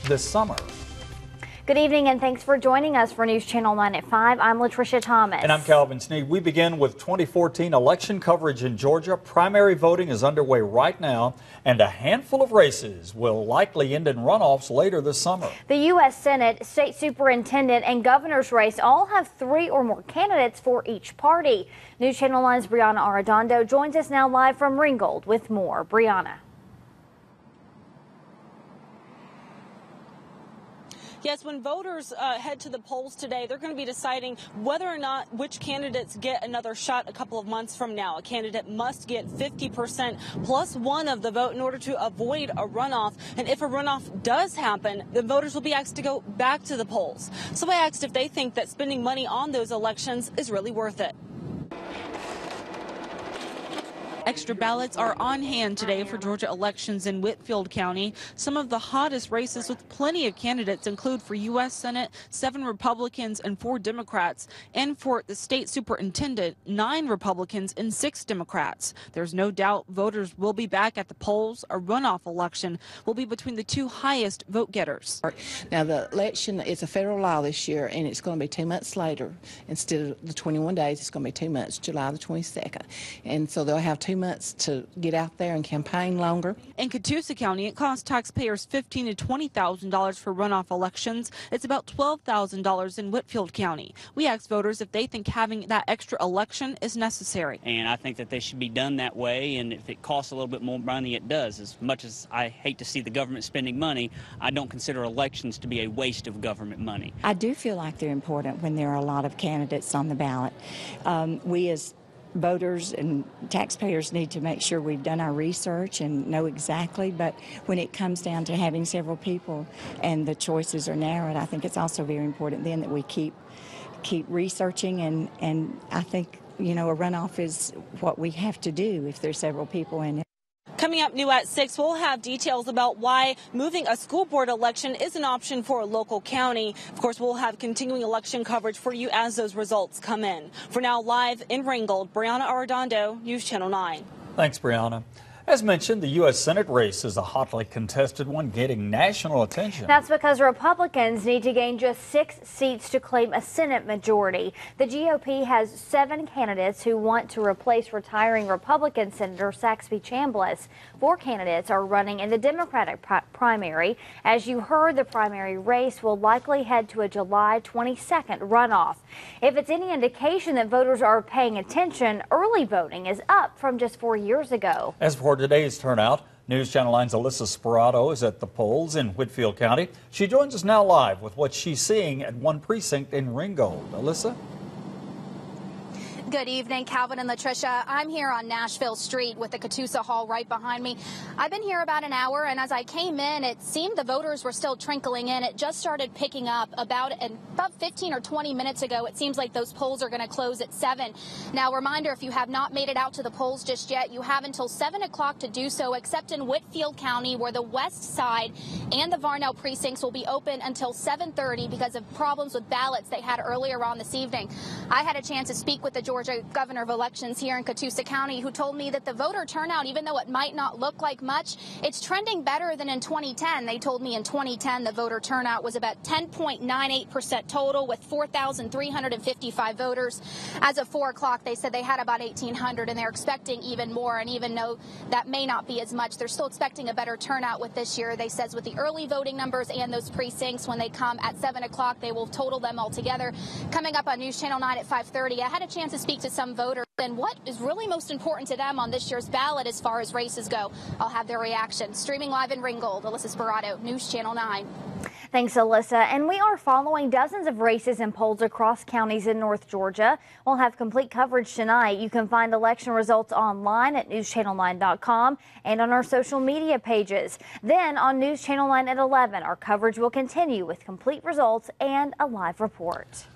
this summer. Good evening and thanks for joining us for News Channel 9 at 5. I'm Latricia Thomas. And I'm Calvin Sneed. We begin with 2014 election coverage in Georgia. Primary voting is underway right now, and a handful of races will likely end in runoffs later this summer. The U.S. Senate, State Superintendent, and Governor's race all have 3 or more candidates for each party. News Channel 9's Brianna Arredondo joins us now live from Ringgold with more. Brianna. Yes, when voters head to the polls today, they're going to be deciding whether or not which candidates get another shot a couple of months from now. A candidate must get 50% plus 1 of the vote in order to avoid a runoff. And if a runoff does happen, the voters will be asked to go back to the polls. So I asked if they think that spending money on those elections is really worth it. Extra ballots are on hand today for Georgia elections in Whitfield County. Some of the hottest races with plenty of candidates include for U.S. Senate, 7 Republicans and 4 Democrats, and for the State Superintendent, 9 Republicans and 6 Democrats. There's no doubt voters will be back at the polls. A runoff election will be between the 2 highest vote getters. Now, the election is a federal law this year, and it's going to be 2 months later. Instead of the 21 days, it's going to be 2 months, July the 22nd. And so they'll have 2 months to get out there and campaign longer. In Catoosa County, it costs taxpayers $15,000 to $20,000 for runoff elections. It's about $12,000 in Whitfield County. We asked voters if they think having that extra election is necessary. And I think that they should be done that way, and if it costs a little bit more money, it does. As much as I hate to see the government spending money, I don't consider elections to be a waste of government money. I do feel like they're important when there are a lot of candidates on the ballot. We as voters and taxpayers need to make sure we've done our research and know exactly, but when it comes down to having several people and the choices are narrowed, I think it's also very important then that we keep researching, and I think, you know, a runoff is what we have to do if there's several people in it. Coming up new at 6, we'll have details about why moving a school board election is an option for a local county. Of course, we'll have continuing election coverage for you as those results come in. For now, live in Ringgold, Brianna Arredondo, News Channel 9. Thanks, Brianna. As mentioned, the U.S. Senate race is a hotly contested one, getting national attention. That's because Republicans need to gain just 6 seats to claim a Senate majority. The GOP has 7 candidates who want to replace retiring Republican Senator Saxby Chambliss. 4 candidates are running in the Democratic primary. As you heard, the primary race will likely head to a July 22nd runoff. If it's any indication that voters are paying attention, early voting is up from just 4 years ago. As for today's turnout, News Channel 9's Alyssa Sperato is at the polls in Whitfield County. She joins us now live with what she's seeing at one precinct in Ringgold. Alyssa? Good evening, Calvin and Latricia. I'm here on Nashville Street with the Catoosa Hall right behind me. I've been here about an hour, and as I came in, it seemed the voters were still trickling in. It just started picking up about 15 or 20 minutes ago. It seems like those polls are going to close at 7. Now, reminder, if you have not made it out to the polls just yet, you have until 7 o'clock to do so, except in Whitfield County, where the west side and the Varnell precincts will be open until 7:30 because of problems with ballots they had earlier on this evening. I had a chance to speak with the Georgia Governor of Elections here in Catoosa County, who told me that the voter turnout, even though it might not look like much, it's trending better than in 2010. They told me in 2010 the voter turnout was about 10.98% total with 4,355 voters. As of 4 o'clock, they said they had about 1,800, and they're expecting even more. And even though that may not be as much, they're still expecting a better turnout with this year. They says with the early voting numbers and those precincts, when they come at 7 o'clock, they will total them all together. Coming up on News Channel 9 at 5:30, I had a chance to speak to some voters and what is really most important to them on this year's ballot as far as races go. I'll have their reaction. Streaming live in Ringgold, Alyssa Sperato, News Channel 9. Thanks, Alyssa. And we are following dozens of races and polls across counties in North Georgia. We'll have complete coverage tonight. You can find election results online at newschannel9.com and on our social media pages. Then on News Channel 9 at 11, our coverage will continue with complete results and a live report.